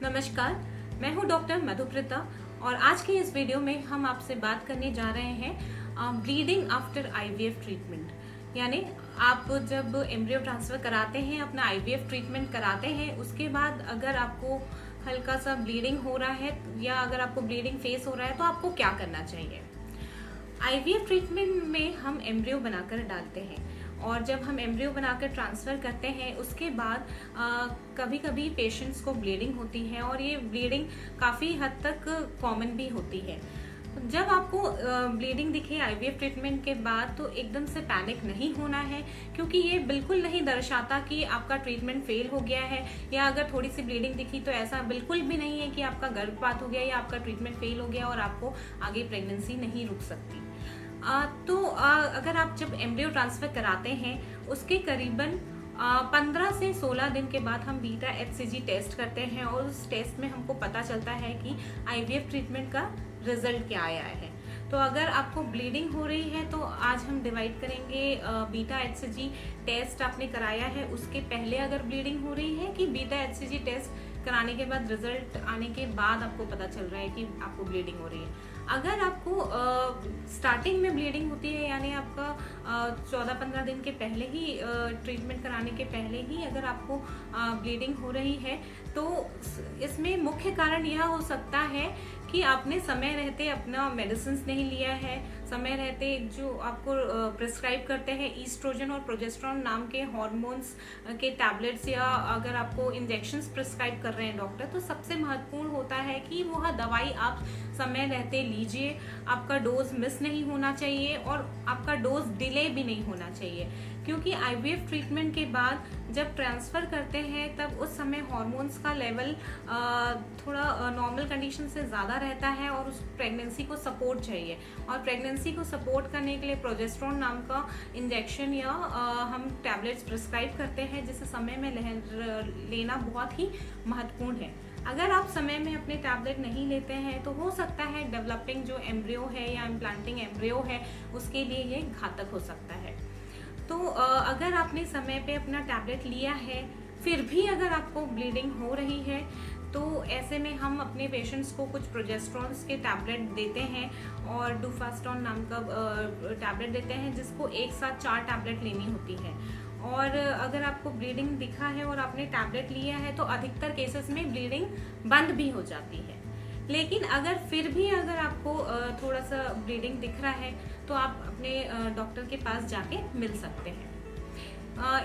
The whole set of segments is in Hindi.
नमस्कार, मैं हूं डॉक्टर मधुप्रिता और आज के इस वीडियो में हम आपसे बात करने जा रहे हैं ब्लीडिंग आफ्टर आईवीएफ ट्रीटमेंट। यानी आप जब एम्ब्रियो ट्रांसफर कराते हैं, अपना आईवीएफ ट्रीटमेंट कराते हैं, उसके बाद अगर आपको हल्का सा ब्लीडिंग हो रहा है या अगर आपको ब्लीडिंग फेस हो रहा है तो आपको क्या करना चाहिए। आईवीएफ ट्रीटमेंट में हम एम्ब्रियो बनाकर डालते हैं और जब हम एम्ब्रियो बनाकर ट्रांसफ़र करते हैं उसके बाद कभी कभी पेशेंट्स को ब्लीडिंग होती है और ये ब्लीडिंग काफ़ी हद तक कॉमन भी होती है। जब आपको ब्लीडिंग दिखे आईवीएफ ट्रीटमेंट के बाद तो एकदम से पैनिक नहीं होना है, क्योंकि ये बिल्कुल नहीं दर्शाता कि आपका ट्रीटमेंट फेल हो गया है, या अगर थोड़ी सी ब्लीडिंग दिखी तो ऐसा बिल्कुल भी नहीं है कि आपका गर्भपात हो गया या आपका ट्रीटमेंट फेल हो गया और आपको आगे प्रेगनेंसी नहीं रुक सकती। अगर आप जब एम्ब्रियो ट्रांसफर कराते हैं उसके करीबन 15 से 16 दिन के बाद हम बीटा एचसीजी टेस्ट करते हैं और उस टेस्ट में हमको पता चलता है कि आईवीएफ ट्रीटमेंट का रिजल्ट क्या आया है। तो अगर आपको ब्लीडिंग हो रही है तो आज हम डिवाइड करेंगे बीटा एचसीजी टेस्ट आपने कराया है उसके पहले अगर ब्लीडिंग हो रही है, कि बीटा एचसीजी टेस्ट कराने के बाद रिजल्ट आने के बाद आपको पता चल रहा है कि आपको ब्लीडिंग हो रही है। अगर आपको स्टार्टिंग में ब्लीडिंग होती है, यानी आपका 14-15 दिन के पहले ही ट्रीटमेंट कराने के पहले ही अगर आपको ब्लीडिंग हो रही है तो इसमें मुख्य कारण यह हो सकता है कि आपने समय रहते अपना मेडिसिन नहीं लिया है, समय रहते जो आपको प्रिस्क्राइब करते हैं ईस्ट्रोजन और प्रोजेस्टेरोन नाम के हार्मोन्स के टैबलेट्स, या अगर आपको इंजेक्शंस प्रिस्क्राइब कर रहे हैं डॉक्टर, तो सबसे महत्वपूर्ण होता है कि वह दवाई आप समय रहते लीजिए। आपका डोज मिस नहीं होना चाहिए और आपका डोज डिले भी नहीं होना चाहिए, क्योंकि आईवीएफ ट्रीटमेंट के बाद जब ट्रांसफ़र करते हैं तब उस समय हार्मोन्स का लेवल थोड़ा नॉर्मल कंडीशन से ज़्यादा रहता है और उस प्रेगनेंसी को सपोर्ट चाहिए, और प्रेगनेंसी को सपोर्ट करने के लिए प्रोजेस्टेरोन नाम का इंजेक्शन या हम टैबलेट्स प्रिस्क्राइब करते हैं, जिसे समय में लेना बहुत ही महत्वपूर्ण है। अगर आप समय में अपने टैबलेट नहीं लेते हैं तो हो सकता है डेवलपिंग जो एम्ब्रियो है या इम्प्लांटिंग एम्ब्रियो है उसके लिए ये घातक हो सकता है। तो अगर आपने समय पे अपना टैबलेट लिया है फिर भी अगर आपको ब्लीडिंग हो रही है तो ऐसे में हम अपने पेशेंट्स को कुछ प्रोजेस्टेरोन्स के टैबलेट देते हैं और डुफास्टोन नाम का टैबलेट देते हैं, जिसको एक साथ 4 टैबलेट लेनी होती है। और अगर आपको ब्लीडिंग दिखा है और आपने टैबलेट लिया है तो अधिकतर केसेस में ब्लीडिंग बंद भी हो जाती है। लेकिन अगर फिर भी अगर आपको थोड़ा सा ब्लीडिंग दिख रहा है तो आप अपने डॉक्टर के पास जाके मिल सकते हैं।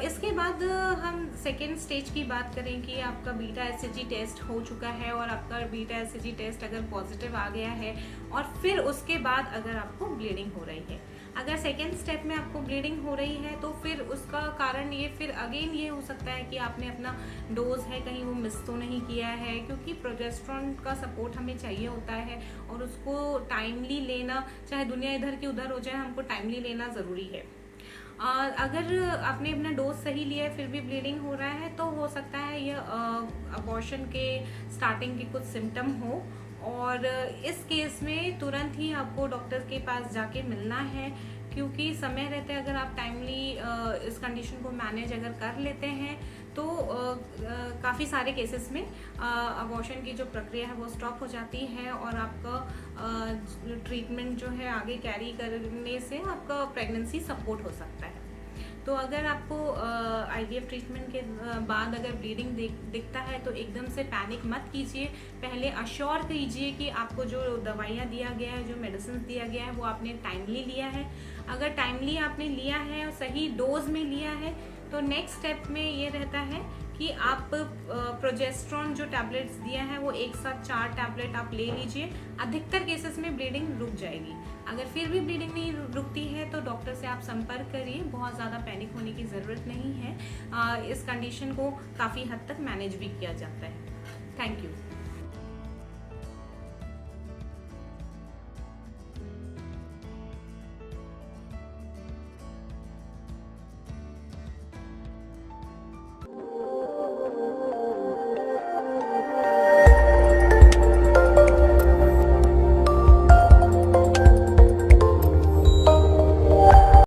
इसके बाद हम सेकेंड स्टेज की बात करें कि आपका बीटा एचसीजी टेस्ट हो चुका है और आपका बीटा एचसीजी टेस्ट अगर पॉजिटिव आ गया है और फिर उसके बाद अगर आपको ब्लीडिंग हो रही है। अगर सेकेंड स्टेप में आपको ब्लीडिंग हो रही है तो फिर उसका कारण ये फिर अगेन ये हो सकता है कि आपने अपना डोज है कहीं वो मिस तो नहीं किया है, क्योंकि प्रोजेस्टेरोन का सपोर्ट हमें चाहिए होता है और उसको टाइमली लेना, चाहे दुनिया इधर की उधर हो जाए, हमको टाइमली लेना ज़रूरी है। अगर आपने अपना डोज सही लिया है फिर भी ब्लीडिंग हो रहा है तो हो सकता है ये अबॉर्शन के स्टार्टिंग के कुछ सिम्टम हो, और इस केस में तुरंत ही आपको डॉक्टर के पास जाके मिलना है, क्योंकि समय रहते अगर आप टाइमली इस कंडीशन को मैनेज अगर कर लेते हैं तो काफ़ी सारे केसेस में अबॉर्शन की जो प्रक्रिया है वो स्टॉप हो जाती है और आपका ट्रीटमेंट जो है आगे कैरी करने से आपका प्रेगनेंसी सपोर्ट हो सकता है। तो अगर आपको आईवीएफ ट्रीटमेंट के बाद अगर ब्लीडिंग दिखता है तो एकदम से पैनिक मत कीजिए, पहले अश्योर कीजिए कि आपको जो दवाइयाँ दिया गया है, जो मेडिसिन दिया गया है वो आपने टाइमली लिया है। अगर टाइमली आपने लिया है और सही डोज में लिया है तो नेक्स्ट स्टेप में ये रहता है कि आप प्रोजेस्टेरोन जो टैबलेट्स दिया है वो एक साथ 4 टैबलेट आप ले लीजिए। अधिकतर केसेस में ब्लीडिंग रुक जाएगी। अगर फिर भी ब्लीडिंग नहीं रुकती है तो डॉक्टर से आप संपर्क करिए, बहुत ज़्यादा पैनिक होने की ज़रूरत नहीं है। इस कंडीशन को काफ़ी हद तक मैनेज भी किया जाता है। Thank you.